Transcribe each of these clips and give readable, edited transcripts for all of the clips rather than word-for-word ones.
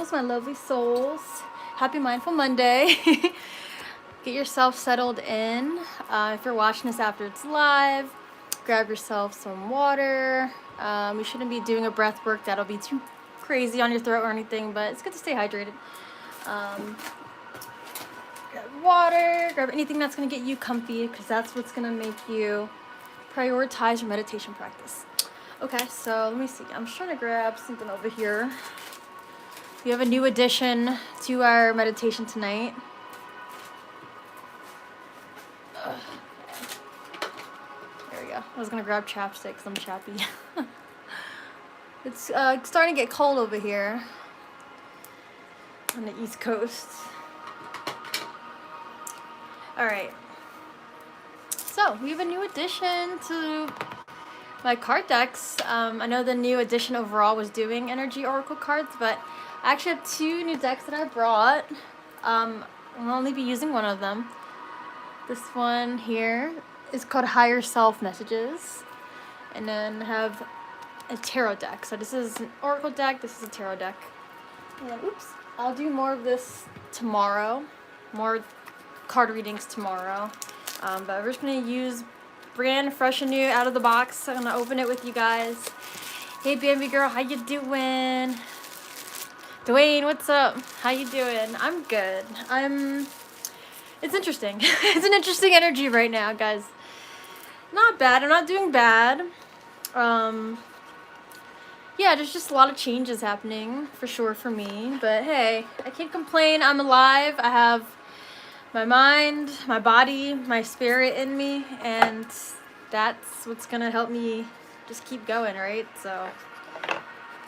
souls, my lovely souls. Happy Mindful Monday. Get yourself settled in. If you're watching this after it's live, grab yourself some water. We shouldn't be doing a breath work that'll be too crazy on your throat or anything, but it's good to stay hydrated. Grab water, grab anything that's going to get you comfy, because that's what's going to make you prioritize your meditation practice. Okay, so let me see. I'm just trying to grab something over here. We have a new addition to our meditation tonight. There we go. I was going to grab chapstick because I'm chappy. It's starting to get cold over here on the East Coast. Alright. So, we have a new addition to my card decks. I know the new edition overall was doing energy oracle cards, but I actually have two new decks that I brought. I'll only be using one of them. This one here is called Higher Self Messages. And then I have a tarot deck. So this is an oracle deck, this is a tarot deck. And then, oops, I'll do more of this tomorrow. More card readings tomorrow. But we're just going to use brand fresh and new out of the box. I'm going to open it with you guys. Hey, Bambi girl, how you doing? Dwayne, what's up? How you doing? I'm good. It's interesting. It's an interesting energy right now, guys. Not bad. I'm not doing bad. Yeah, there's just a lot of changes happening, for sure, for me. But hey, I can't complain. I'm alive. I have my mind, my body, my spirit in me, and that's what's gonna help me just keep going, right? So,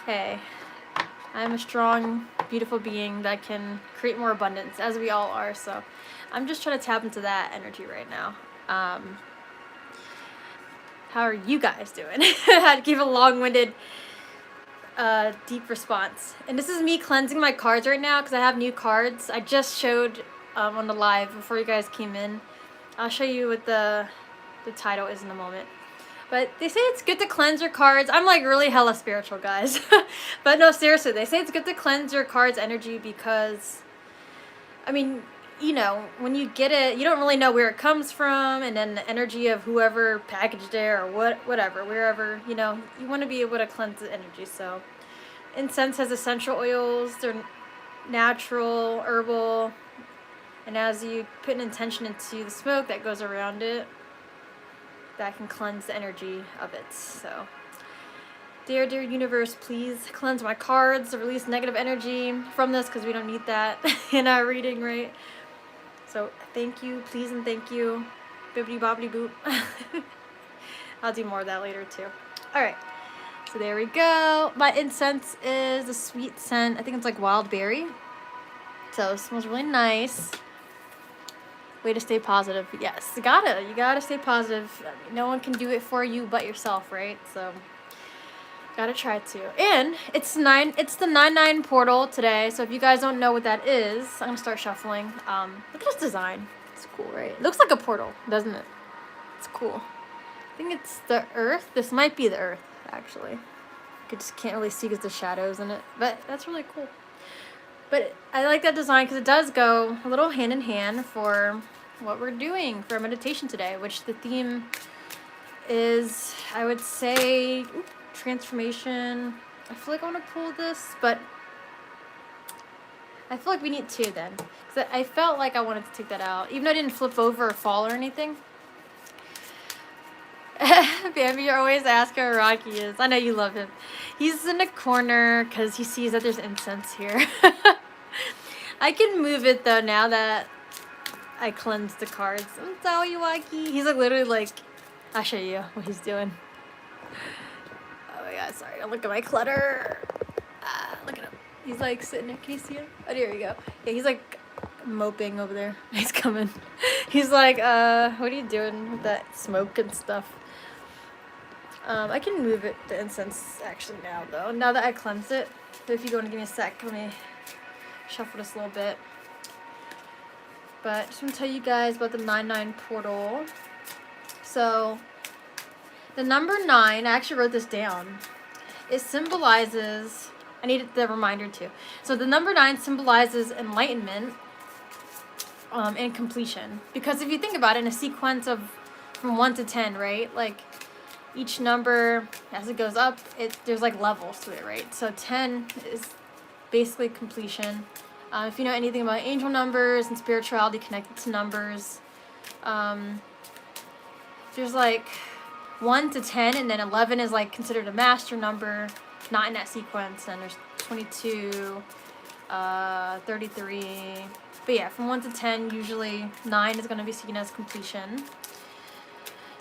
hey, I'm a strong, beautiful being that can create more abundance, as we all are. So I'm just trying to tap into that energy right now. How are you guys doing? I had to give a long-winded, deep response. And this is me cleansing my cards right now because I have new cards. I just showed on the live before you guys came in. I'll show you what the title is in a moment. But they say it's good to cleanse your cards. I'm like really hella spiritual, guys. But no, seriously, they say it's good to cleanse your cards' energy because, I mean, you know, when you get it, you don't really know where it comes from, and then the energy of whoever packaged it or whatever, wherever, you know, you want to be able to cleanse the energy. So incense has essential oils. They're natural, herbal, and as you put an intention into the smoke that goes around it, that can cleanse the energy of it. So, dear universe, please cleanse my cards, release negative energy from this, because we don't need that in our reading, right? So thank you, please, and thank you. Bibbidi bobbidi boop. I'll do more of that later too. Alright, so there we go. My incense is a sweet scent. I think it's like wild berry. So it smells really nice. Way to stay positive. Yes, you gotta stay positive. I mean, no one can do it for you but yourself, right? So gotta try to. And it's the 9/9 portal today. So if you guys don't know what that is, I'm gonna start shuffling. Look at this design. It's cool, right? It looks like a portal, doesn't it? It's cool. I think it's the earth. This might be the earth, actually. I just can't really see because the shadows in it, but that's really cool. But I like that design because it does go a little hand in hand for what we're doing for meditation today, which the theme is, I would say, transformation. I feel like I want to pull this, but I feel like we need two then. Because I felt like I wanted to take that out, even though I didn't flip over or fall or anything. Bambi, you're always asking where Rocky is. I know you love him. He's in the corner because he sees that there's incense here. I can move it though now that I cleansed the cards. I'm sorry, Rocky. He's like literally like, I'll show you what he's doing. Oh my god, sorry. Don't look at my clutter. Look at him. He's like sitting there. Can you see him? Oh, there you go. Yeah, he's like moping over there. He's coming. He's like, what are you doing with that smoke and stuff? I can move it, the incense, actually now, though. Now that I cleansed it. So if you want to give me a sec, let me shuffle this a little bit. But I just want to tell you guys about the 9/9 portal. So, the number 9, I actually wrote this down. It symbolizes I needed the reminder too. So the number 9 symbolizes enlightenment and completion. Because if you think about it in a sequence of from 1 to 10, right? Like each number, as it goes up, there's like levels to it, right? So 10 is basically completion. If you know anything about angel numbers and spirituality connected to numbers, there's like 1 to 10, and then 11 is like considered a master number, not in that sequence. And there's 22, 33. But yeah, from 1 to 10, usually 9 is going to be seen as completion.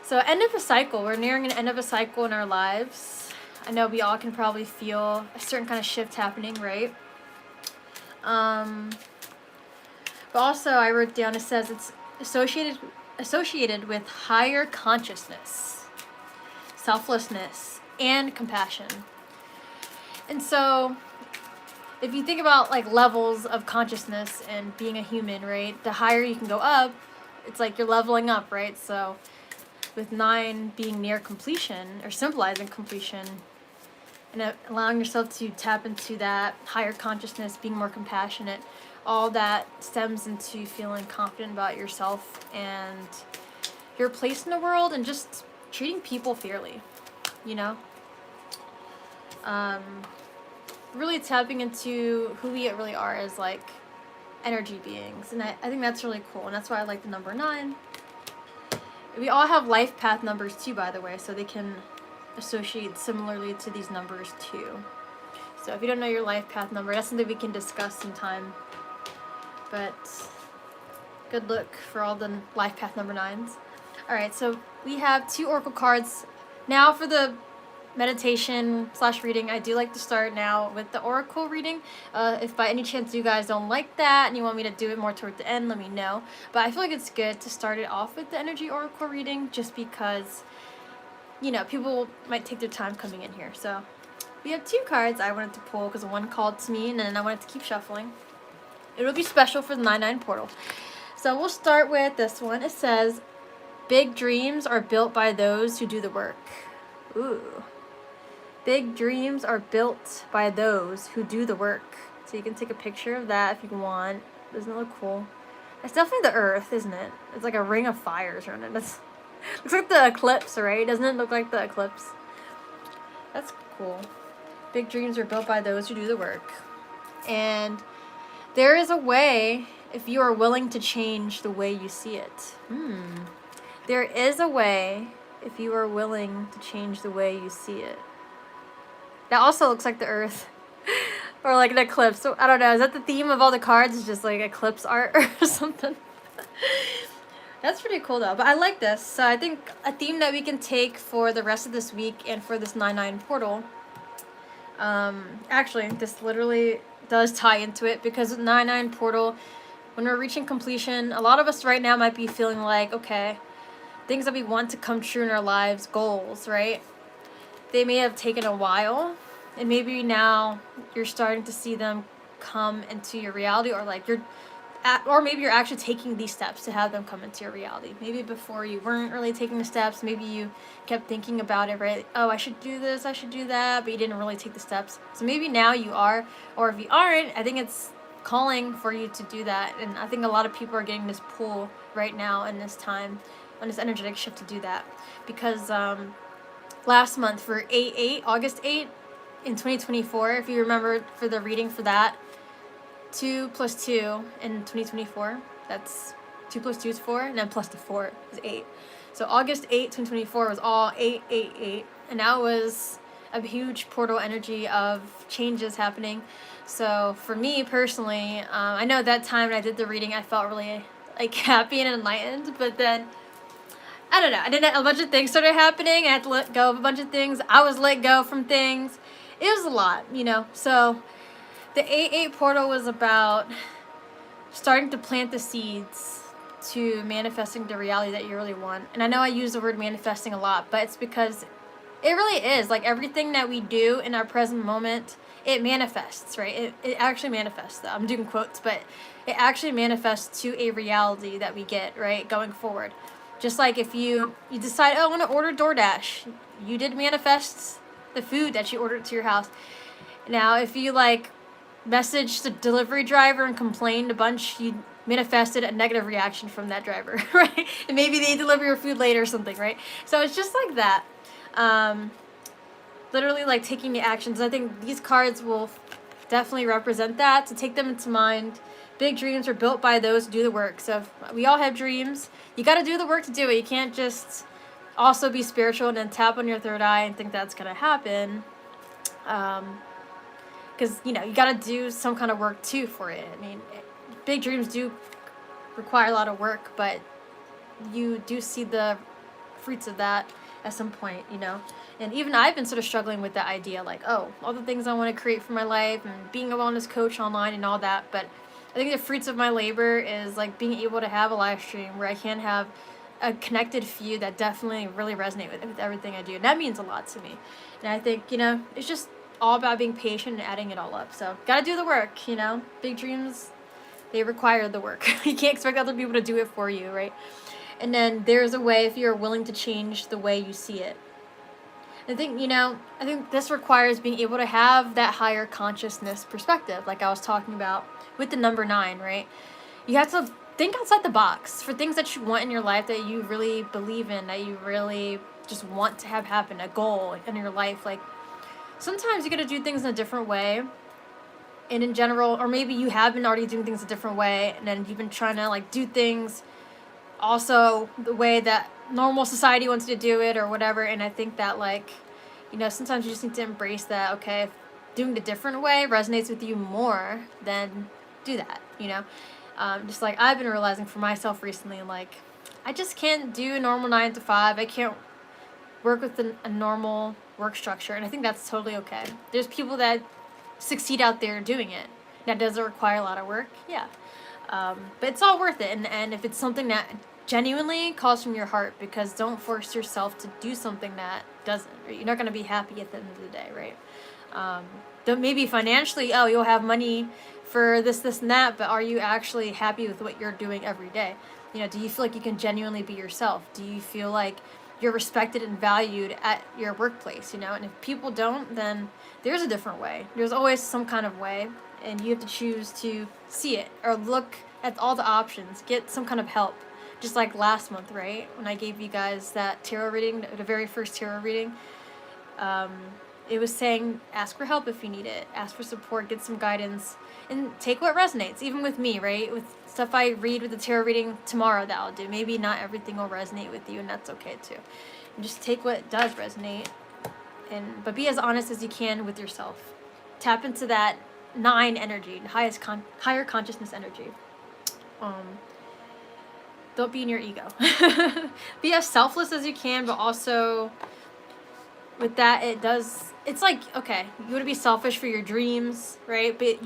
So end of a cycle. We're nearing an end of a cycle in our lives. I know we all can probably feel a certain kind of shift happening, right? But also I wrote down, it says it's associated with higher consciousness, selflessness, and compassion. And so if you think about like levels of consciousness and being a human, right, the higher you can go up, it's like you're leveling up, right? So with 9 being near completion or symbolizing completion, and allowing yourself to tap into that higher consciousness, being more compassionate, all that stems into feeling confident about yourself and your place in the world, and just treating people fairly, you know? Really tapping into who we really are as like energy beings, and I think that's really cool, and that's why I like the number 9. We all have life path numbers too, by the way, so they can associate similarly to these numbers too. So if you don't know your life path number, that's something we can discuss sometime. But good luck for all the life path number 9s. Alright, so we have 2 oracle cards. Now for the meditation / reading, I do like to start now with the oracle reading. If by any chance you guys don't like that and you want me to do it more toward the end, let me know. But I feel like it's good to start it off with the energy oracle reading, just because, you know, people might take their time coming in here. So we have 2 cards I wanted to pull because one called to me, and then I wanted to keep shuffling. It'll be special for the 9/9 portal. So we'll start with this one. It says, big dreams are built by those who do the work. Ooh. Big dreams are built by those who do the work. So you can take a picture of that if you want. Doesn't it look cool? It's definitely the earth, isn't it? It's like a ring of fires around it. Looks like the eclipse, right? Doesn't it look like the eclipse? That's cool. Big dreams are built by those who do the work. And there is a way if you are willing to change the way you see it. There is a way if you are willing to change the way you see it. That also looks like the earth. Or like an eclipse. So I don't know. Is that the theme of all the cards? It's just like eclipse art or something? That's pretty cool though. But I like this. So I think a theme that we can take for the rest of this week and for this 9/9 portal. Actually, this literally does tie into it, because with 9/9 portal, when we're reaching completion, a lot of us right now might be feeling like, okay, things that we want to come true in our lives, goals, right? They may have taken a while, and maybe now you're starting to see them come into your reality, or like or maybe you're actually taking these steps to have them come into your reality. Maybe before you weren't really taking the steps. Maybe you kept thinking about it, right? Oh, I should do this, I should do that, but you didn't really take the steps. So maybe now you are, or if you aren't, I think it's calling for you to do that. And I think a lot of people are getting this pull right now in this time, on this energetic shift to do that. Because last month for August 8 in 2024, if you remember for the reading for that, 2 plus 2 in 2024, that's 2 plus 2 is 4, and then plus the 4 is 8. So August 8, 2024 was all 888, and that was a huge portal energy of changes happening. So for me personally, I know that time when I did the reading, I felt really like happy and enlightened, but then I don't know, a bunch of things started happening. I had to let go of a bunch of things. I was let go from things. It was a lot, you know. So the 8/8 portal was about starting to plant the seeds to manifesting the reality that you really want. And I know I use the word manifesting a lot, but it's because it really is. Like everything that we do in our present moment, it manifests, right? It actually manifests. I'm doing quotes, but it actually manifests to a reality that we get, right, going forward. Just like if you decide, oh, I want to order DoorDash, you did manifest the food that you ordered to your house. Now, if you like messaged the delivery driver and complained a bunch, you manifested a negative reaction from that driver, right? And maybe they deliver your food later or something, right? So it's just like that. Literally like taking the actions. I think these cards will definitely represent that, so take them into mind. Big dreams are built by those who do the work. So if we all have dreams, you got to do the work to do it. You can't just also be spiritual and then tap on your third eye and think that's going to happen. Because, you know, you got to do some kind of work too for it. I mean, big dreams do require a lot of work, but you do see the fruits of that at some point, you know. And even I've been sort of struggling with that idea, like, oh, all the things I want to create for my life and being a wellness coach online and all that. But I think the fruits of my labor is like being able to have a live stream where I can have a connected few that definitely really resonate with everything I do. And that means a lot to me. And I think, you know, it's just all about being patient and adding it all up. So gotta do the work, you know. Big dreams, they require the work. You can't expect other people to do it for you, right? And then there's a way if you're willing to change the way you see it. I think, you know, I think this requires being able to have that higher consciousness perspective, like I was talking about with the number 9, right? You have to think outside the box for things that you want in your life, that you really believe in, that you really just want to have happen, a goal in your life. Like, sometimes you got to do things in a different way. And in general, or maybe you have been already doing things a different way, and then you've been trying to like do things also the way that normal society wants you to do it or whatever. And I think that, like, you know, sometimes you just need to embrace that, okay, if doing the different way resonates with you more, then do that, you know. Just like I've been realizing for myself recently, like, I just can't do a normal 9 to 5. I can't work with a normal work structure, and I think that's totally okay. There's people that succeed out there doing it. Now, does it require a lot of work? Yeah. But it's all worth it, and if it's something that genuinely calls from your heart, because don't force yourself to do something that doesn't. Right? You're not going to be happy at the end of the day, right? Don't, maybe financially, oh, you'll have money for this, and that, but are you actually happy with what you're doing every day? You know, do you feel like you can genuinely be yourself? Do you feel like you're respected and valued at your workplace, you know? And if people don't, then there's a different way. There's always some kind of way, and you have to choose to see it or look at all the options, get some kind of help. Just like last month, right? When I gave you guys that tarot reading, the very first tarot reading, it was saying, ask for help if you need it, ask for support, get some guidance, and take what resonates, even with me, right? With stuff I read with the tarot reading tomorrow that I'll do. Maybe not everything will resonate with you, and that's okay too. And just take what does resonate, but be as honest as you can with yourself. Tap into that 9 energy, higher consciousness energy. Don't be in your ego. Be as selfless as you can, but also with that, it's like, okay, you want to be selfish for your dreams, right? But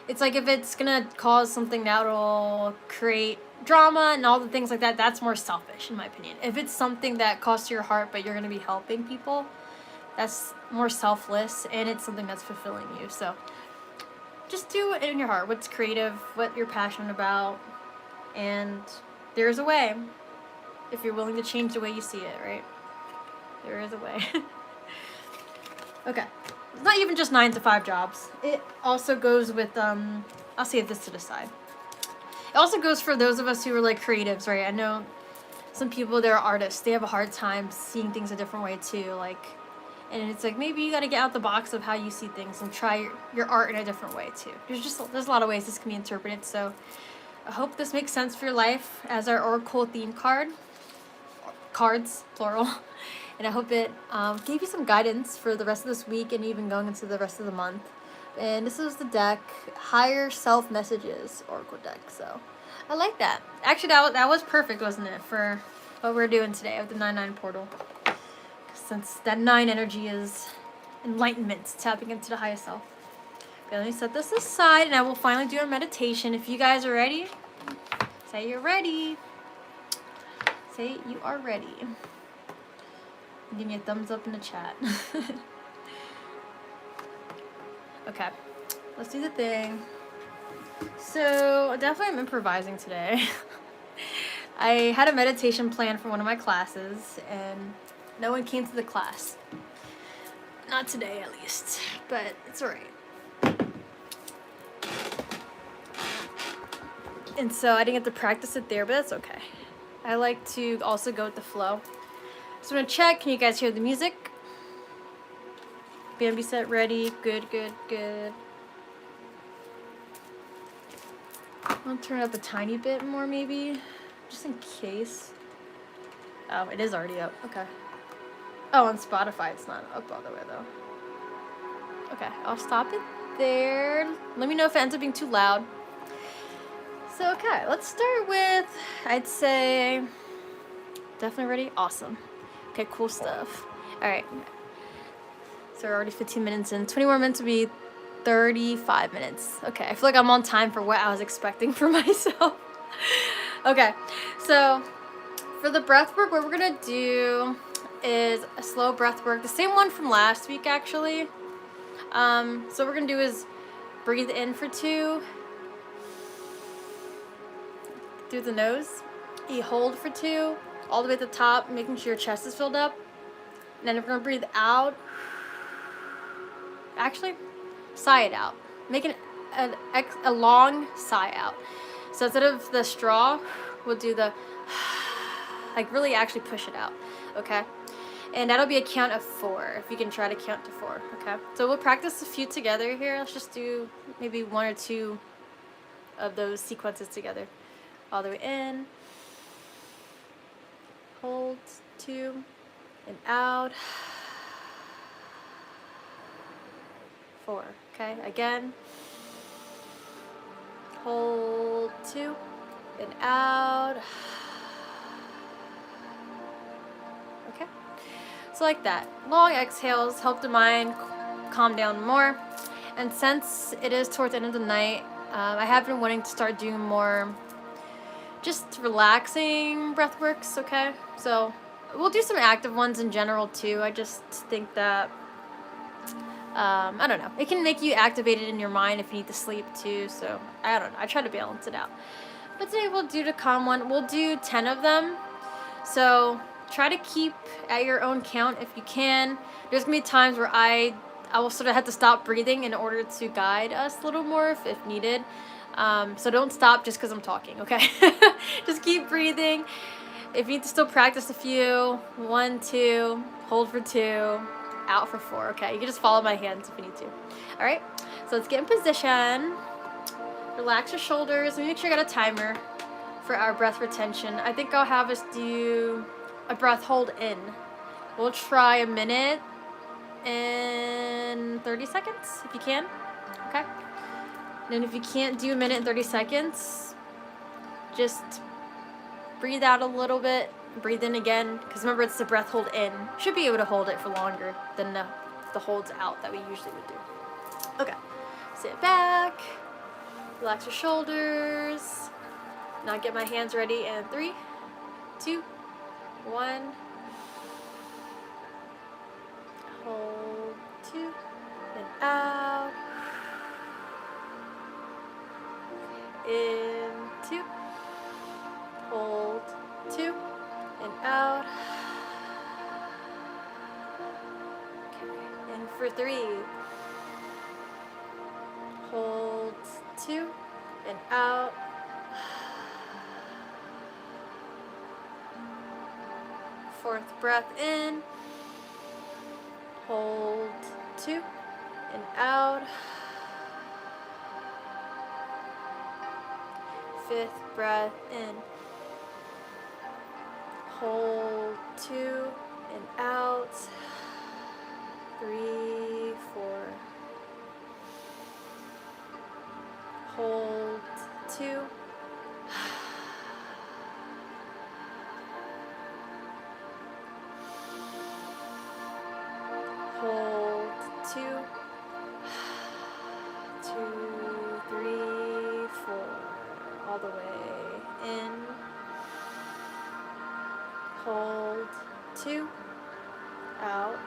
it's like if it's gonna cause something that'll create drama and all the things like that, that's more selfish in my opinion. If it's something that costs your heart, but you're gonna be helping people, that's more selfless, and it's something that's fulfilling you. So just do it in your heart, what's creative, what you're passionate about, and there's a way if you're willing to change the way you see it, right? There is a way. Okay. It's not even just 9 to 5 jobs. It also goes with, I'll save this to the side. It also goes for those of us who are like creatives, right? I know some people, they're artists. They have a hard time seeing things a different way too. Like, and it's like, maybe you got to get out the box of how you see things and try your art in a different way too. There's a lot of ways this can be interpreted. So I hope this makes sense for your life as our Oracle theme cards, plural. And I hope it gave you some guidance for the rest of this week and even going into the rest of the month. And this is the deck, Higher Self Messages Oracle deck. So I like that. Actually, that was perfect, wasn't it, for what we're doing today with the 9/9 portal. Since that 9 energy is enlightenment, tapping into the higher self. Okay, let me set this aside, and I will finally do our meditation. If you guys are ready, say you're ready. Say you are ready. Give me a thumbs up in the chat. Okay, let's do the thing. So, definitely I'm improvising today. I had a meditation plan for one of my classes, and no one came to the class. Not today, at least, but it's all right. And so I didn't get to practice it there, but that's okay. I like to also go with the flow. So I'm gonna check. Can you guys hear the music? Bambi set ready. Good, good, good. I'll turn it up a tiny bit more, maybe, just in case. Oh, it is already up. Okay. Oh, on Spotify, it's not up all the way though. Okay, I'll stop it there. Let me know if it ends up being too loud. So, okay, let's start with, I'd say, definitely ready? Awesome. Okay, cool stuff. All right. So we're already 15 minutes in. 20 more minutes would be 35 minutes. Okay, I feel like I'm on time for what I was expecting for myself. Okay, so for the breath work, what we're gonna do is a slow breath work. The same one from last week, actually. So what we're gonna do is breathe in for 2 through the nose. You hold for 2 all the way at the top, making sure your chest is filled up. And then we're gonna breathe out. Actually, sigh it out. Make a long sigh out. So instead of the straw, we'll do the like really actually push it out. Okay. And that'll be a count of 4, if you can try to count to 4, okay? So we'll practice a few together here. Let's just do maybe 1 or 2 of those sequences together. All the way in. Hold, 2, and out. 4, okay? Again. Hold, 2, and out. Okay? So like that. Long exhales help the mind calm down more. And since it is towards the end of the night, I have been wanting to start doing more just relaxing breath works, okay? So we'll do some active ones in general too. I just think that, I don't know. It can make you activated in your mind if you need to sleep too. So I don't know. I try to balance it out. But today we'll do the calm one. We'll do 10 of them. So try to keep at your own count if you can. There's gonna be times where I will sort of have to stop breathing in order to guide us a little more if needed. So don't stop just because I'm talking, okay? Just keep breathing. If you need to still practice a few, 1, 2, hold for 2, out for 4, okay? You can just follow my hands if you need to. All right, so let's get in position. Relax your shoulders. Let me make sure I got a timer for our breath retention. I think I'll have us do a breath hold in. We'll try a minute and 30 seconds if you can, okay? And if you can't do a minute and 30 seconds, just breathe out a little bit, breathe in again, because remember it's the breath hold in. Should be able to hold it for longer than the holds out that we usually would do. Okay, sit back, relax your shoulders. Now get my hands ready, and 3, 2, 1. Hold, 2, and out. In, 2. Hold, 2, and out. Okay, in for 3. Hold, 2, and out. Fourth breath in. Hold, 2, and out. Fifth breath in. Hold, 2, and out. 3, 4. Hold, 2. Hold, 2. 2, 3, 4. All the way in. Hold, 2. Out.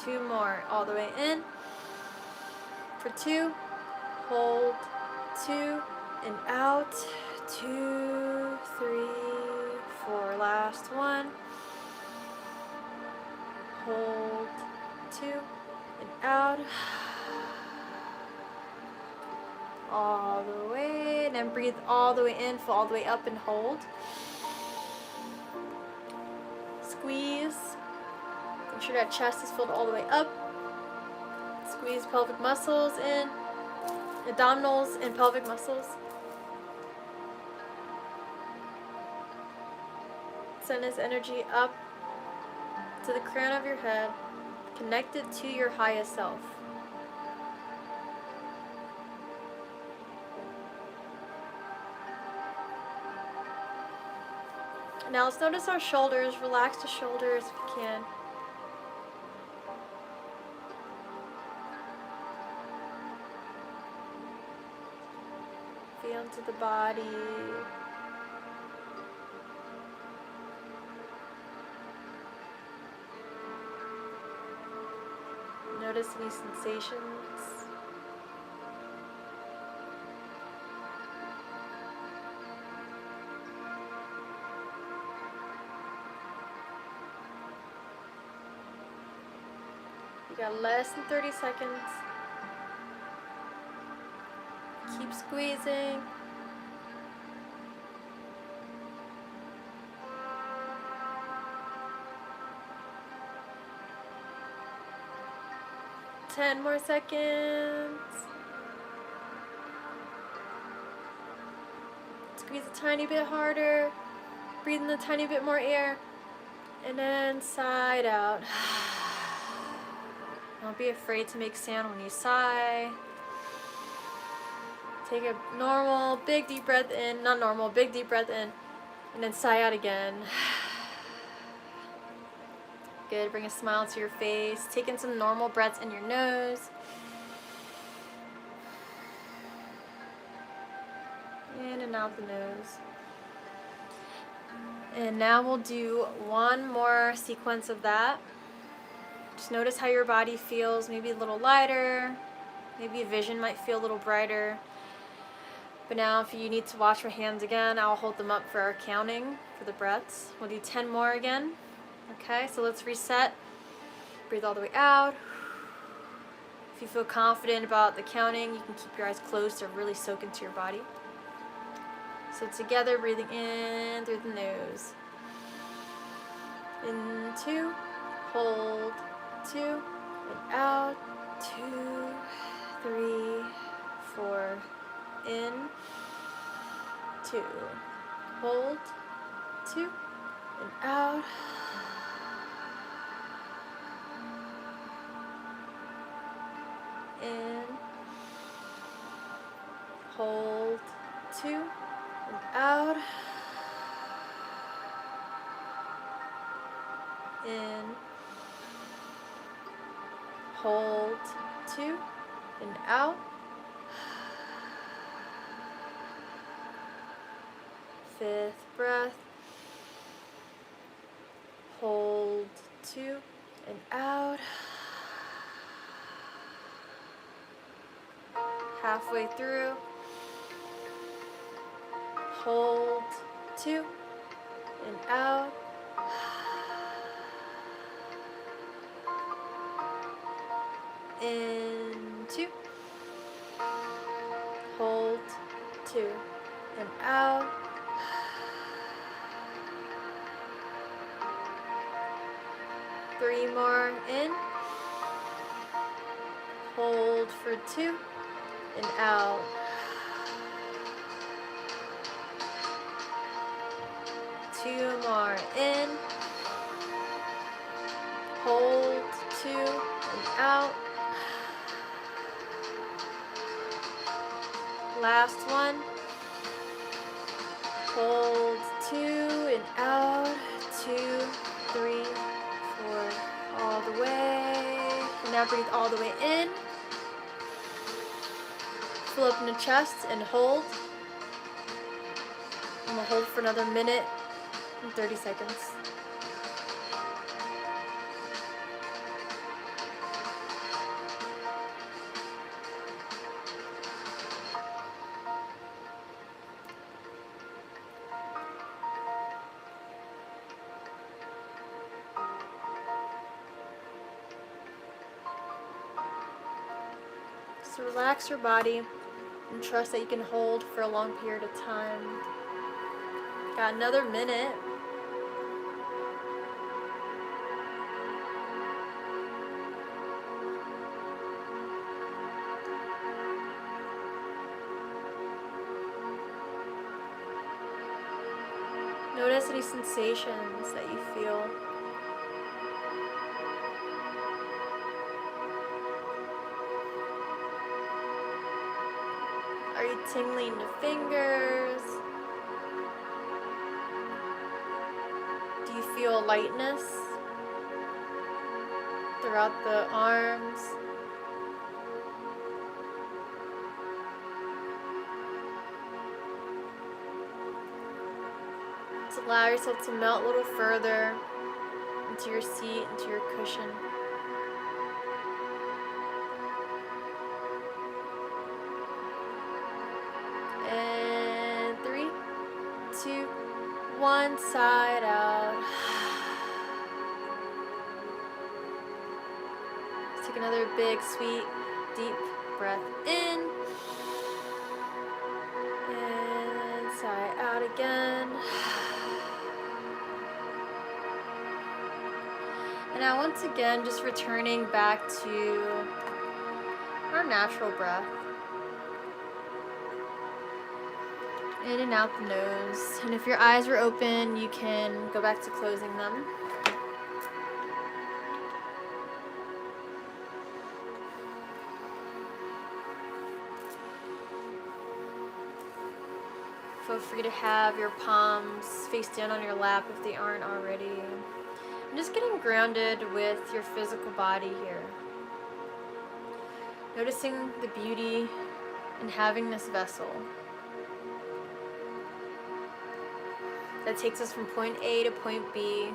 Two more, all the way in. For 2, hold, 2, and out. 2, 3, 4. Last one. Hold. 2. And out. All the way. And then breathe all the way in. Fill all the way up and hold. Squeeze. Make sure that chest is filled all the way up. Squeeze pelvic muscles in. Abdominals and pelvic muscles. Send this energy up to the crown of your head, connected to your highest self. Now let's notice our shoulders. Relax the shoulders if you can. Feel into the body. Notice any sensations. You got less than 30 seconds. Keep squeezing. Ten more seconds. Squeeze a tiny bit harder. Breathe in a tiny bit more air. And then side out. Don't be afraid to make sound when you sigh. Take a normal, big deep breath in. Not normal, big deep breath in. And then sigh out again. Good. Bring a smile to your face. Take in some normal breaths in your nose. In and out the nose. And now we'll do one more sequence of that. Just notice how your body feels. Maybe a little lighter. Maybe vision might feel a little brighter. But now if you need to wash your hands again, I'll hold them up for our counting for the breaths. We'll do 10 more again. Okay, so let's reset. Breathe all the way out. If you feel confident about the counting, you can keep your eyes closed to really soak into your body. So together, breathing in through the nose. In 2, hold, 2, and out, 2, 3, 4, in, 2, hold, 2, and out. In, hold, 2, and out. In, hold, 2, and out. Fifth breath. Hold, 2, and out. Halfway through. Hold, 2, and out. In, 2. Hold, 2, and out. Three more in. Hold for 2, and out. Two more in. Hold, 2, and out. Last one. Hold, 2, and out. 2, 3, 4. All the way. And now breathe all the way in. Fill up in the chest and hold. And we'll hold for another minute and 30 seconds. So relax your body and trust that you can hold for a long period of time. Got another minute. Notice any sensations that you feel. Are you tingling the fingers? Do you feel lightness throughout the arms? Just allow yourself to melt a little further into your seat, into your cushion. And 3, 2, 1, side out. Take another big, sweet, deep breath in. And sigh out again. And now once again, just returning back to our natural breath. In and out the nose. And if your eyes were open, you can go back to closing them. Feel free to have your palms face down on your lap if they aren't already. And just getting grounded with your physical body here. Noticing the beauty in having this vessel that takes us from point A to point B,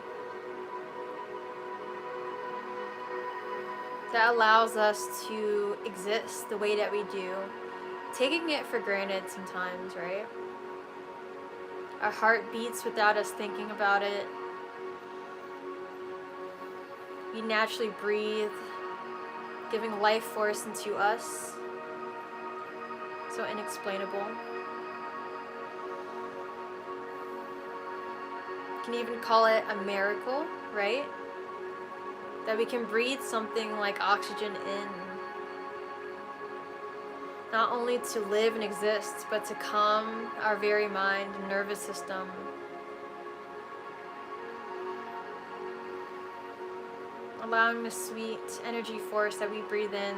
that allows us to exist the way that we do, taking it for granted sometimes, right? Our heart beats without us thinking about it. We naturally breathe, giving life force into us. So inexplainable. You can even call it a miracle, right? That we can breathe something like oxygen in. Not only to live and exist, but to calm our very mind and nervous system. Allowing the sweet energy force that we breathe in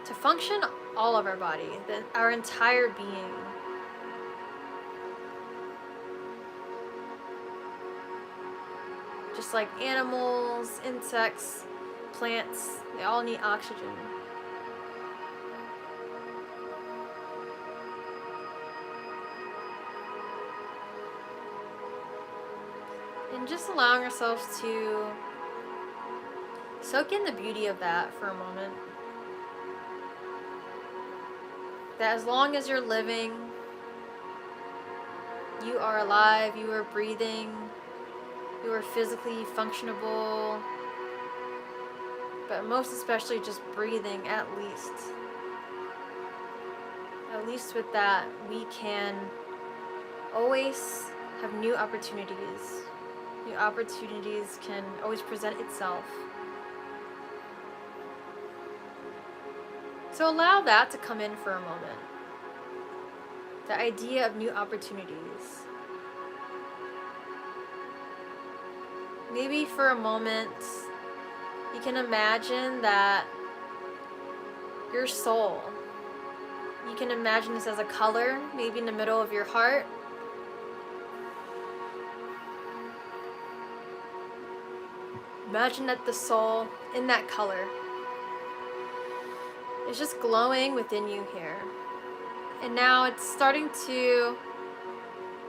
to function all of our body, our entire being. Just like animals, insects, plants, they all need oxygen. And just allowing ourselves to soak in the beauty of that for a moment. That as long as you're living, you are alive, you are breathing, you are physically functionable, but most especially just breathing at least. At least with that, we can always have new opportunities. New opportunities can always present itself. So allow that to come in for a moment. The idea of new opportunities. Maybe for a moment, you can imagine that your soul, you can imagine this as a color, maybe in the middle of your heart. Imagine that the soul in that color is just glowing within you here. And now it's starting to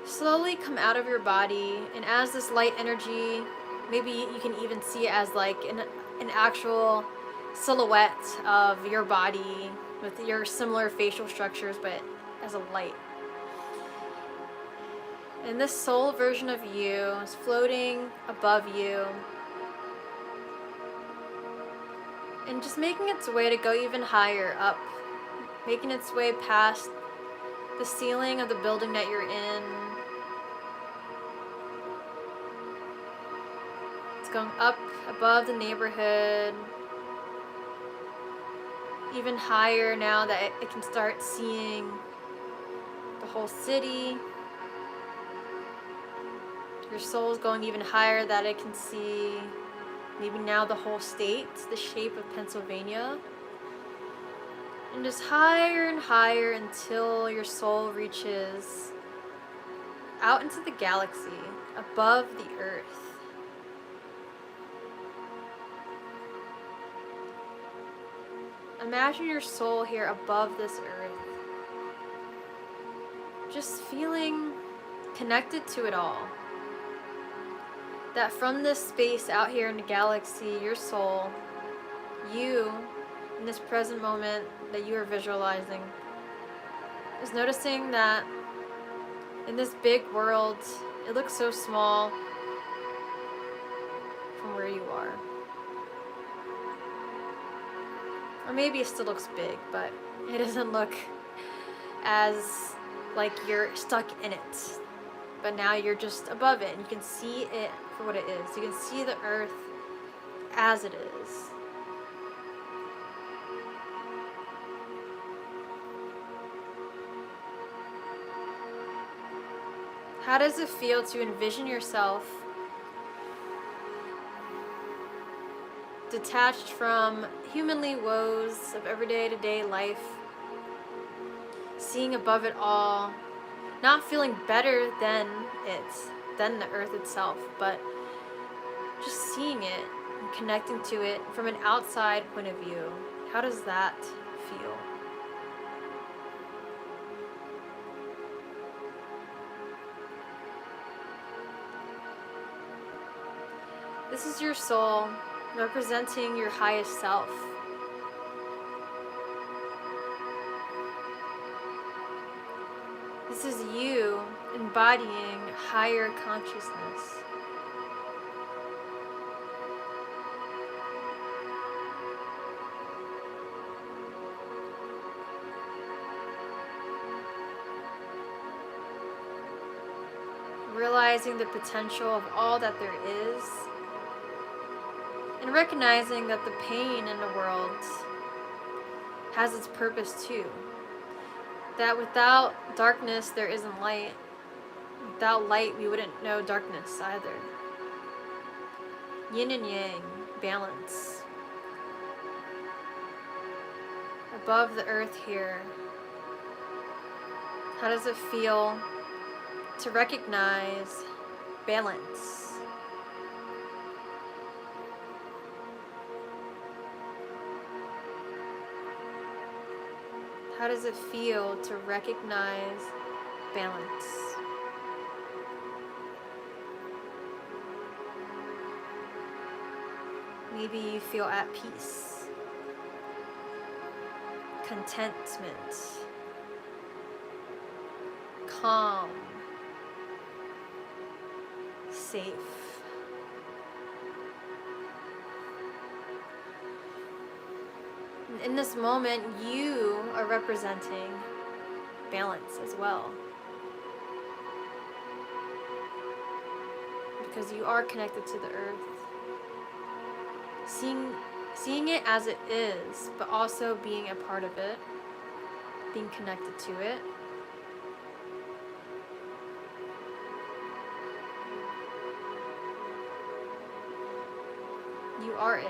slowly come out of your body, and as this light energy, maybe you can even see it as like an actual silhouette of your body with your similar facial structures, but as a light. And this soul version of you is floating above you. and just making its way to go even higher up, making its way past the ceiling of the building that you're in. It's going up above the neighborhood, even higher now that it can start seeing the whole city. Your soul's going even higher that it can see maybe now the whole state, the shape of Pennsylvania. And just higher and higher until your soul reaches out into the galaxy, above the earth. Imagine your soul here above this earth, just feeling connected to it all. That from this space out here in the galaxy, your soul, you, in this present moment that you are visualizing, is noticing that in this big world, it looks so small from where you are. Or maybe it still looks big, but it doesn't look as like you're stuck in it. But now you're just above it, and you can see it for what it is. You can see the earth as it is. How does it feel to envision yourself detached from humanly woes of everyday to day life, seeing above it all, not feeling better than the earth itself, but just seeing it and connecting to it from an outside point of view? How does that feel? This is your soul representing your highest self. This is you embodying higher consciousness. Realizing the potential of all that there is, and recognizing that the pain in the world has its purpose too. That without darkness, there isn't light. Without light, we wouldn't know darkness either. Yin and yang, balance. Above the earth here, how does it feel to recognize balance? How does it feel to recognize balance? Maybe you feel at peace, contentment, calm, safe. In this moment, you are representing balance as well. Because you are connected to the earth. Seeing it as it is, but also being a part of it, being connected to it. You are it.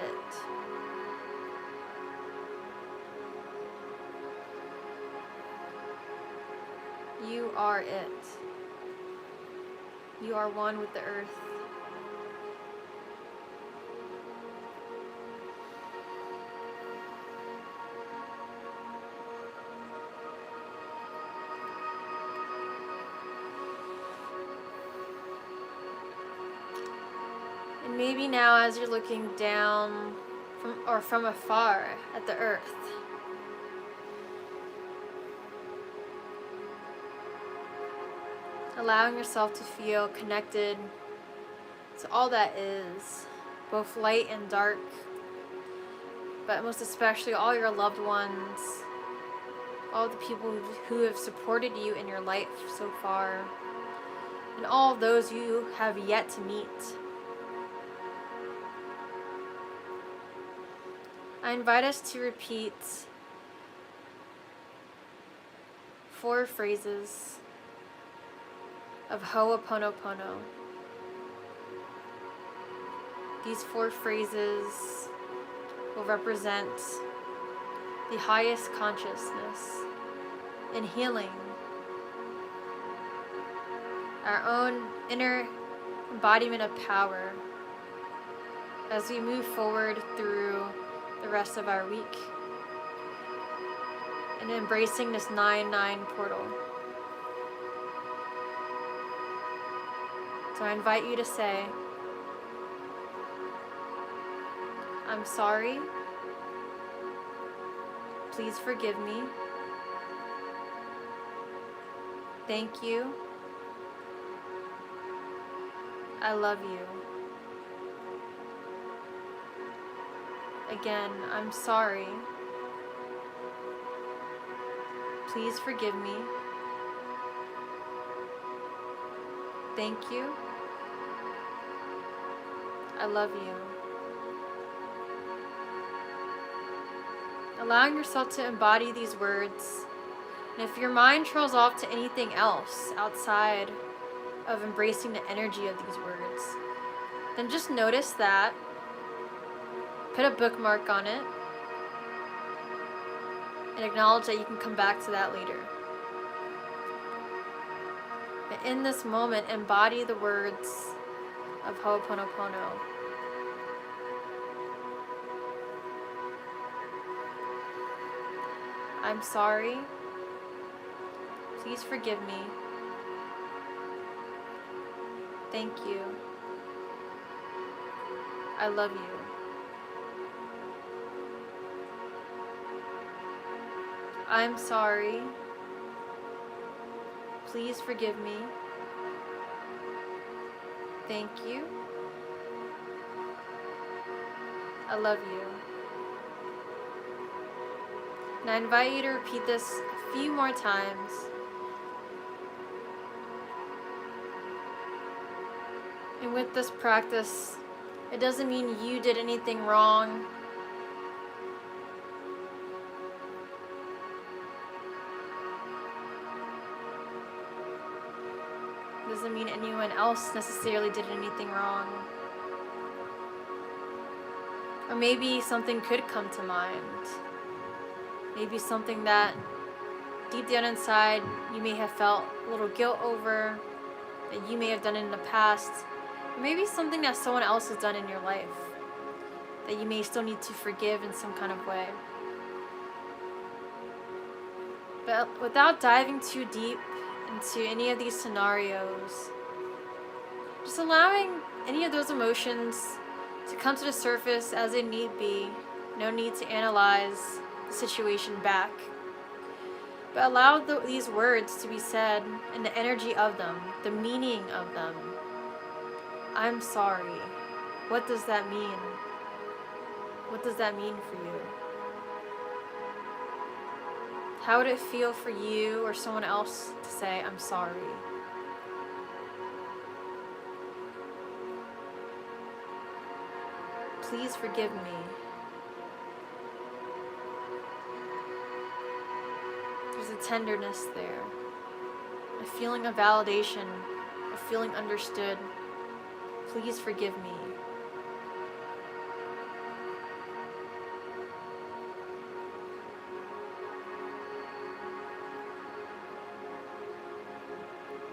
You are it. You are one with the earth. And maybe now as you're looking down from afar at the earth, allowing yourself to feel connected to all that is, both light and dark, but most especially all your loved ones, all the people who have supported you in your life so far, and all those you have yet to meet. I invite us to repeat 4 phrases of Ho'oponopono. These 4 phrases will represent the highest consciousness in healing our own inner embodiment of power as we move forward through the rest of our week and embracing this 9/9 portal. So I invite you to say, I'm sorry, please forgive me, thank you, I love you. Again, I'm sorry, please forgive me, thank you, I love you. Allowing yourself to embody these words, and if your mind trails off to anything else outside of embracing the energy of these words, then just notice that, put a bookmark on it, and acknowledge that you can come back to that later. But in this moment, embody the words of Ho'oponopono. I'm sorry. Please forgive me. Thank you. I love you. I'm sorry. Please forgive me. Thank you. I love you. And I invite you to repeat this a few more times. And with this practice, it doesn't mean you did anything wrong. It doesn't mean anyone else necessarily did anything wrong. Or maybe something could come to mind. Maybe something that deep down inside you may have felt a little guilt over, that you may have done in the past. Or maybe something that someone else has done in your life that you may still need to forgive in some kind of way. But without diving too deep into any of these scenarios, just allowing any of those emotions to come to the surface as they need be. No need to analyze the situation back. But allow these words to be said and the energy of them, the meaning of them. I'm sorry. What does that mean? What does that mean for you? How would it feel for you or someone else to say, I'm sorry? Please forgive me. There's a tenderness there, a feeling of validation, a feeling understood. Please forgive me.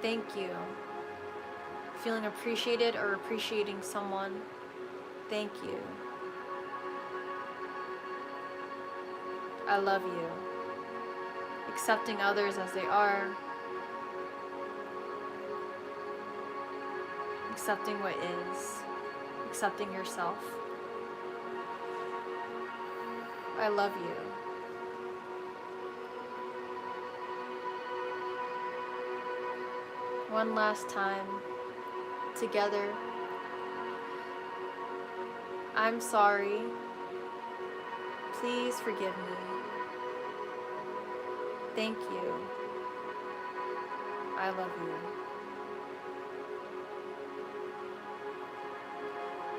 Thank you. Feeling appreciated or appreciating someone. Thank you. I love you. Accepting others as they are. Accepting what is. Accepting yourself. I love you. One last time, together. I'm sorry. Please forgive me. Thank you. I love you.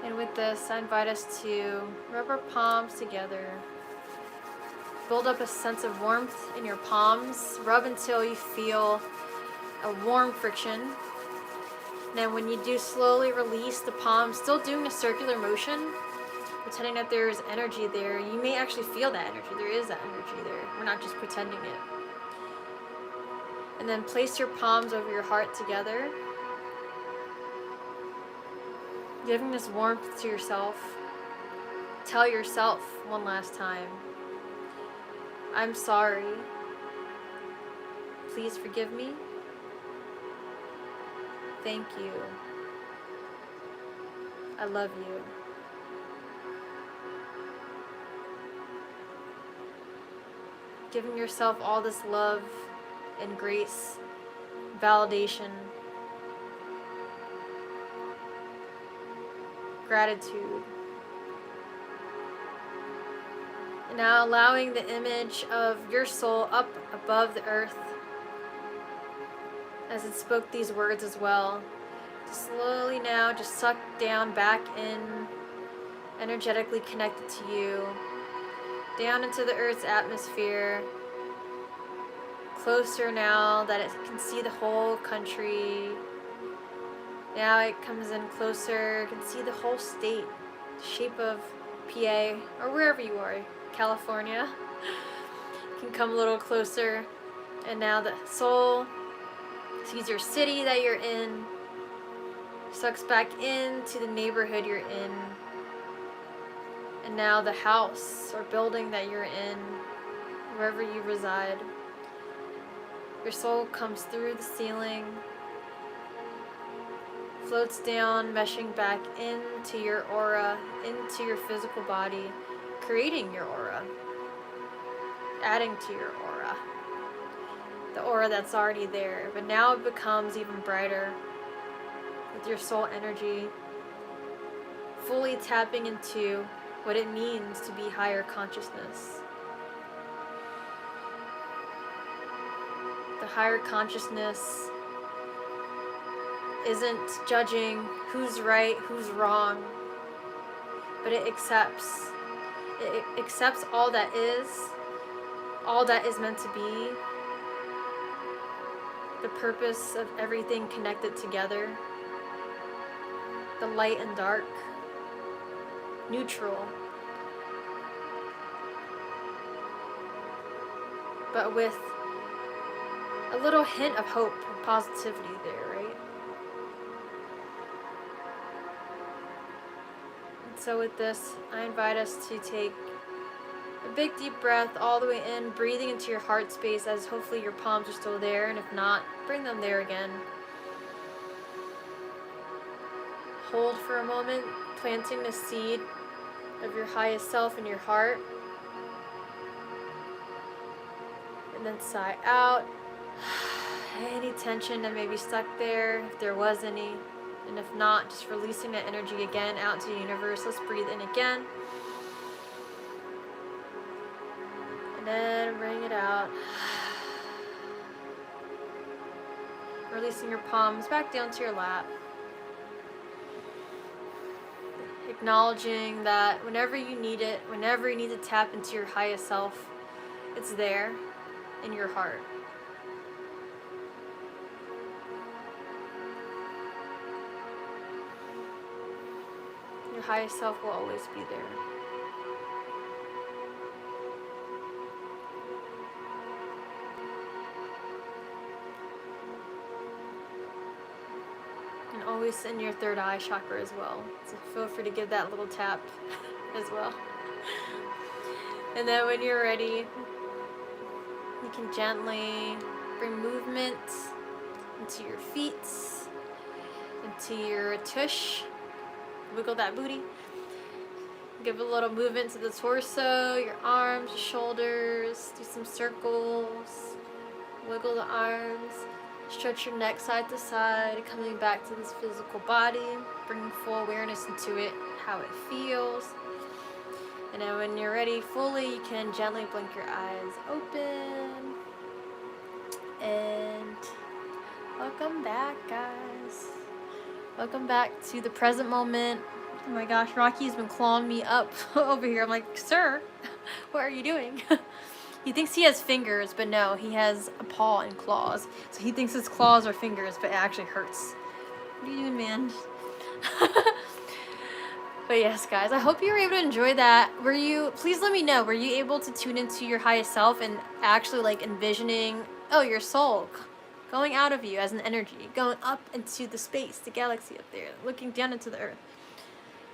And with this, I invite us to rub our palms together. Build up a sense of warmth in your palms. Rub until you feel a warm friction. And then when you do, slowly release the palms, still doing a circular motion, pretending that there is energy there. You may actually feel that energy. There is that energy there. We're not just pretending it. And then place your palms over your heart together, giving this warmth to yourself. Tell yourself one last time, I'm sorry. Please forgive me. Thank you. I love you. Giving yourself all this love and grace, validation, gratitude. And now allowing the image of your soul up above the earth, as it spoke these words as well, to slowly now just suck down back in, energetically connected to you, down into the earth's atmosphere, closer now that it can see the whole country. Now it comes in closer, it can see the whole state, the shape of PA, or wherever you are, California. Can come a little closer, and now the soul sees your city that you're in, sucks back into the neighborhood you're in, and now the house or building that you're in, wherever you reside. Your soul comes through the ceiling, floats down, meshing back into your aura, into your physical body, creating your aura, adding to your aura, the aura that's already there, but now it becomes even brighter with your soul energy, fully tapping into what it means to be higher consciousness. The higher consciousness isn't judging who's right, who's wrong, but it accepts. It accepts all that is meant to be, the purpose of everything connected together, the light and dark, neutral, but with a little hint of hope and positivity there, right? And so with this, I invite us to take a big deep breath all the way in, breathing into your heart space, as hopefully your palms are still there, and if not, bring them there again. Hold for a moment, planting the seed of your highest self in your heart. And then sigh out. Any tension that may be stuck there, if there was any, and if not, just releasing that energy again out to the universe. Let's breathe in again. And then bring it out. Releasing your palms back down to your lap. Acknowledging that whenever you need it, whenever you need to tap into your highest self, it's there in your heart. Your highest self will always be there. And always in your third eye chakra as well. So feel free to give that little tap as well. And then when you're ready, you can gently bring movement into your feet, into your tush. Wiggle that booty. Give a little movement to the torso, your arms, your shoulders. Do some circles. Wiggle the arms. Stretch your neck side to side, coming back to this physical body. Bringing full awareness into it, how it feels. And then when you're ready fully, you can gently blink your eyes open. And welcome back, guys. Welcome back to the present moment. Oh my gosh, Rocky's been clawing me up over here. I'm like, sir, what are you doing? He thinks he has fingers, but no, he has a paw and claws. So he thinks his claws are fingers, but it actually hurts. What are you doing, man? But yes, guys, I hope you were able to enjoy that. Please let me know, were you able to tune into your highest self and actually like envisioning, your soul going out of you as an energy, going up into the space, the galaxy up there, looking down into the earth?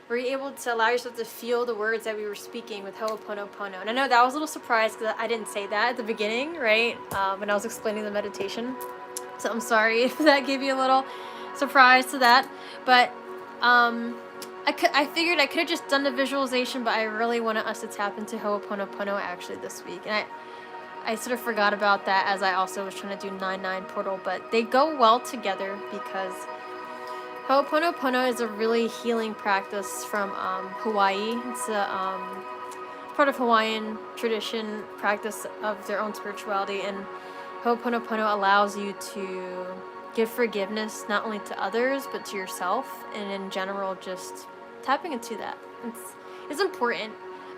Were you able to allow yourself to feel the words that we were speaking with Ho'oponopono? And I know that was a little surprised because I didn't say that at the beginning, right? When I was explaining the meditation. So I'm sorry if that gave you a little surprise to that. But I figured I could have just done the visualization, but I really wanted us to tap into Ho'oponopono actually this week. And I sort of forgot about that as I also was trying to do 9-9 portal. But they go well together because Ho'oponopono is a really healing practice from Hawaii. It's a part of Hawaiian tradition, practice of their own spirituality, and Ho'oponopono allows you to give forgiveness not only to others but to yourself, and in general just tapping into that. It's important,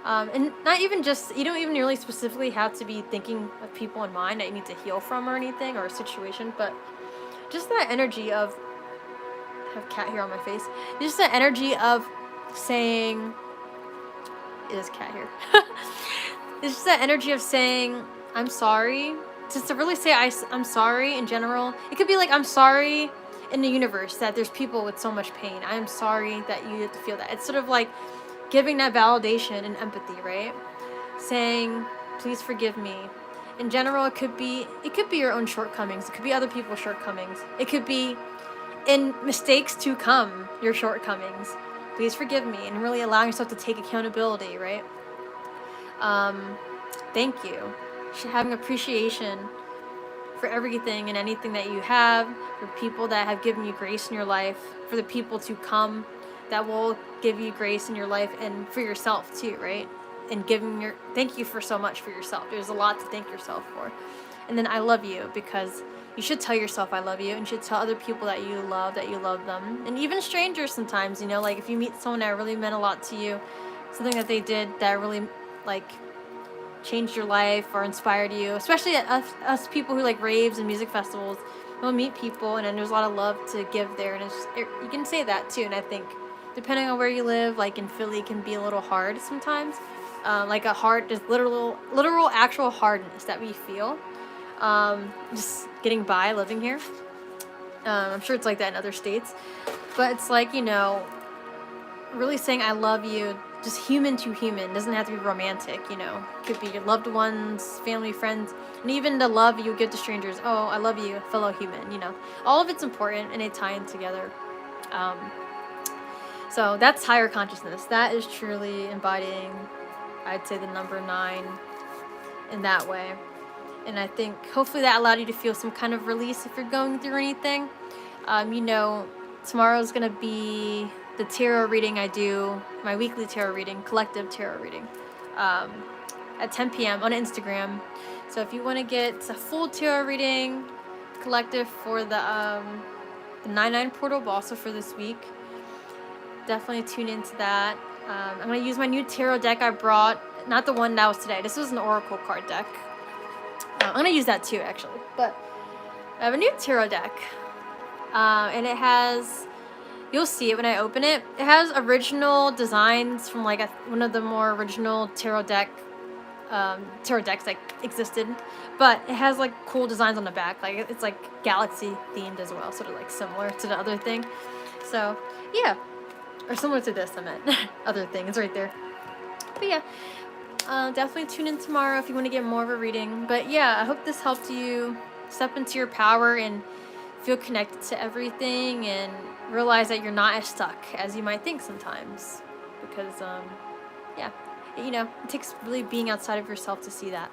and not even just, you don't even really specifically have to be thinking of people in mind that you need to heal from or anything or a situation, but just that energy of, I have cat hair on my face. Just the energy of saying, it is cat hair. It's just that energy of saying, I'm sorry. Just to really say I'm sorry in general. It could be like, I'm sorry in the universe that there's people with so much pain. I'm sorry that you have to feel that. It's sort of like giving that validation and empathy, right? Saying, please forgive me. In general, it could be your own shortcomings. It could be other people's shortcomings. It could be in mistakes to come, your shortcomings. Please forgive me, and really allowing yourself to take accountability, right? Thank you. Having appreciation for everything and anything that you have, for people that have given you grace in your life, for the people to come that will give you grace in your life, and for yourself too, right? And thank you for so much for yourself. There's a lot to thank yourself for. And then I love you, because you should tell yourself I love you, and you should tell other people that you love them. And even strangers sometimes, like if you meet someone that really meant a lot to you, something that they did that really like changed your life or inspired you, especially us people who like raves and music festivals, we'll meet people and then there's a lot of love to give there, and you can say that too. And I think depending on where you live, like in Philly, can be a little hard sometimes, like a hard, just literal actual hardness that we feel, just getting by living here. I'm sure it's like that in other states, but it's like, really saying I love you, just human to human, doesn't have to be romantic, it could be your loved ones, family, friends, and even the love you give to strangers. Oh, I love you, fellow human, all of it's important and they tie in together. So that's higher consciousness. That is truly embodying, I'd say, the number 9 in that way. And I think hopefully that allowed you to feel some kind of release if you're going through anything. Tomorrow's going to be the tarot reading I do, my weekly tarot reading, collective tarot reading, at 10 p.m. on Instagram. So if you want to get a full tarot reading, collective for the 9-9 portal, but also for this week, definitely tune into that. I'm going to use my new tarot deck I brought, not the one that was today. This was an oracle card deck. I'm going to use that too, actually. But I have a new tarot deck. And it has, you'll see it when I open it, it has original designs from like one of the more original tarot decks that existed. But it has like cool designs on the back. Like it's like galaxy themed as well, sort of like similar to the other thing. So yeah, or similar to this, I meant. Other thing, it's right there. But yeah. Definitely tune in tomorrow if you want to get more of a reading. But yeah, I hope this helped you step into your power and feel connected to everything and realize that you're not as stuck as you might think sometimes. Because, it takes really being outside of yourself to see that.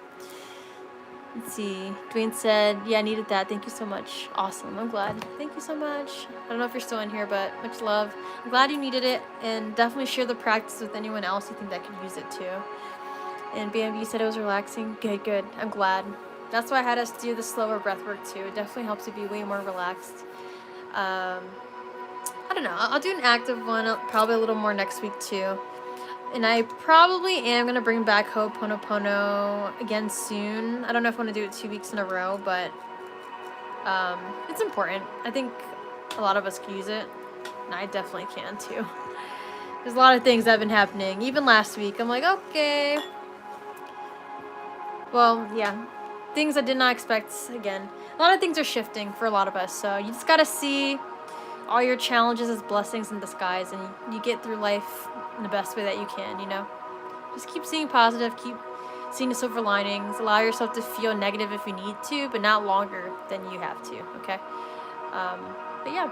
Let's see. Dwayne said, yeah, I needed that. Thank you so much. Awesome. I'm glad. Thank you so much. I don't know if you're still in here, but much love. I'm glad you needed it, and definitely share the practice with anyone else you think that could use it too. And Bambi said it was relaxing. Good, good. I'm glad. That's why I had us do the slower breath work too. It definitely helps you be way more relaxed. I don't know. I'll do an active one, probably a little more next week too. And I probably am going to bring back Ho'oponopono again soon. I don't know if I want to do it 2 weeks in a row, but it's important. I think a lot of us can use it, and I definitely can too. There's a lot of things that have been happening. Even last week, I'm like, okay. Well, yeah. Things I did not expect again. A lot of things are shifting for a lot of us, so you just got to see all your challenges as blessings in disguise, and you get through life in the best way that you can, you know? Just keep seeing positive, keep seeing the silver linings, allow yourself to feel negative if you need to, but not longer than you have to, okay? But yeah.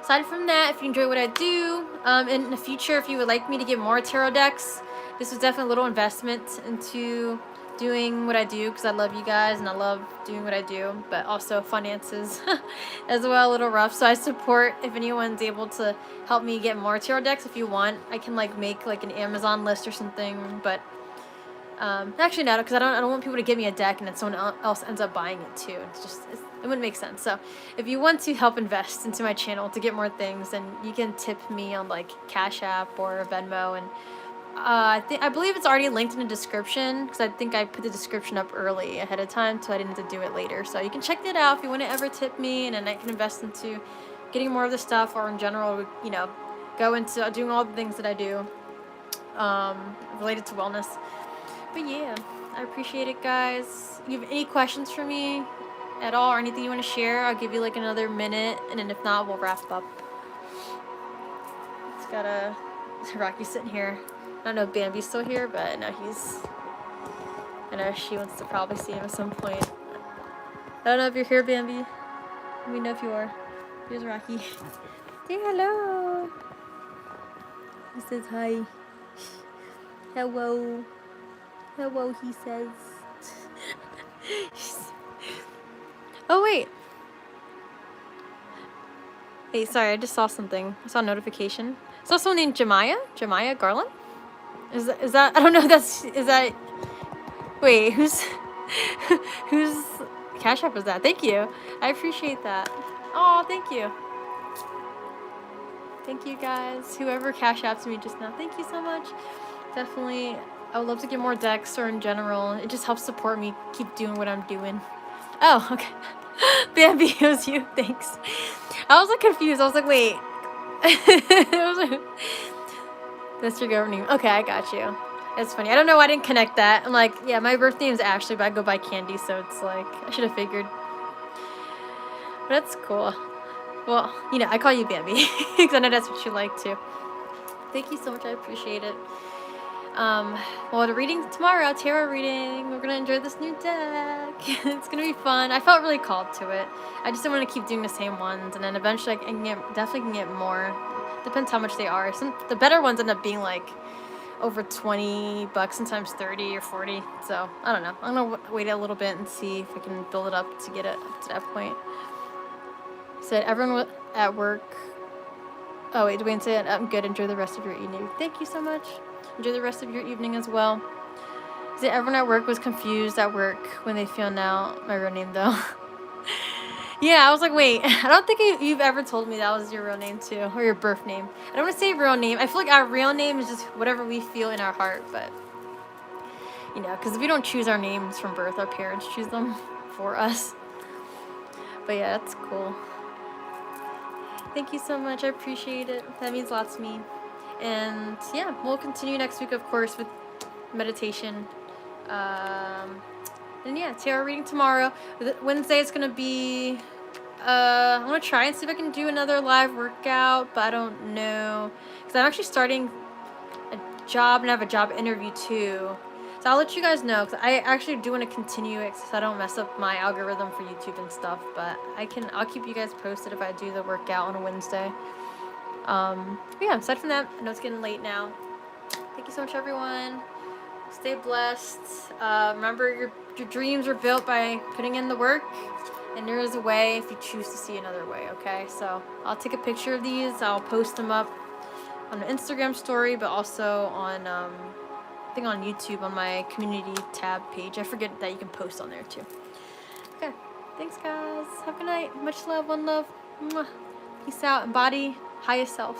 Aside from that, if you enjoy what I do, in the future, if you would like me to get more tarot decks, this was definitely a little investment into doing what I do, because I love you guys and I love doing what I do, but also finances as well, a little rough. So I support if anyone's able to help me get more tarot decks. If you want, I can like make like an Amazon list or something, but actually no, because I don't want people to give me a deck and then someone else ends up buying it too. It wouldn't make sense. So if you want to help invest into my channel to get more things, then you can tip me on like CashApp or Venmo, and I believe it's already linked in the description, because I think I put the description up early ahead of time, so I didn't have to do it later. So you can check that out if you want to ever tip me, and then I can invest into getting more of the stuff, or in general, you know, go into doing all the things that I do related to wellness. But yeah, I appreciate it, guys. If you have any questions for me at all, or anything you want to share, I'll give you like another minute, and then if not, we'll wrap up. It's got Rocky sitting here. I don't know if Bambi's still here, but I know she wants to probably see him at some point. I don't know if you're here, Bambi. Let me know if you are. Here's Rocky. Say hello. He says hi. Hello. Hello, he says. Oh, wait. Hey, sorry, I just saw something. I saw a notification. I saw someone named Jemiah Garland? Is that, I don't know if is that, wait, whose Cash App was that? Thank you. I appreciate that. Oh, thank you. Thank you, guys. Whoever Cash Apps me just now, thank you so much. Definitely, I would love to get more decks, or in general, it just helps support me keep doing what I'm doing. Oh, okay. Bambi, it was you. Thanks. I was like confused. I was like, wait. That's your government name. Okay, I got you. It's funny. I don't know why I didn't connect that. I'm like, yeah, my birth name is Ashley, but I go by Candy, so it's like, I should have figured. But that's cool. Well, you know, I call you Bambi, because I know that's what you like too. Thank you so much. I appreciate it. Well, the reading tomorrow, tarot reading. We're gonna enjoy this new deck. It's gonna be fun. I felt really called to it. I just don't want to keep doing the same ones, and then eventually I can definitely get more. Depends how much they are. The better ones end up being like over $20, sometimes 30 or 40. So I don't know. I'm gonna wait a little bit and see if I can build it up to get it up to that point. Said everyone at work. Oh wait, Dwayne said I'm good. Enjoy the rest of your evening. Thank you so much. Enjoy the rest of your evening as well. Said everyone at work was confused at work when they found out my real name though. Yeah, I was like, wait, I don't think you've ever told me that was your real name too, or your birth name. I don't want to say real name. I feel like our real name is just whatever we feel in our heart, but, you know, because we don't choose our names from birth. Our parents choose them for us. But yeah, that's cool. Thank you so much. I appreciate it. That means lots to me. And yeah, we'll continue next week, of course, with meditation. And yeah, tarot reading tomorrow. Wednesday it's gonna be I'm gonna try and see if I can do another live workout, but I don't know, because I'm actually starting a job and I have a job interview too. So I'll let you guys know, because I actually do want to continue it so I don't mess up my algorithm for YouTube and stuff. But I'll keep you guys posted if I do the workout on a Wednesday. But yeah, aside from that, I know it's getting late now. Thank you so much, everyone. Stay blessed. Remember, your dreams are built by putting in the work, and there is a way if you choose to see another way, okay? So I'll take a picture of these. I'll post them up on the Instagram story, but also on, I think on YouTube on my community tab page. I forget that you can post on there too. Okay. Thanks, guys. Have a good night. Much love. One love. Mwah. Peace out. Embody highest self.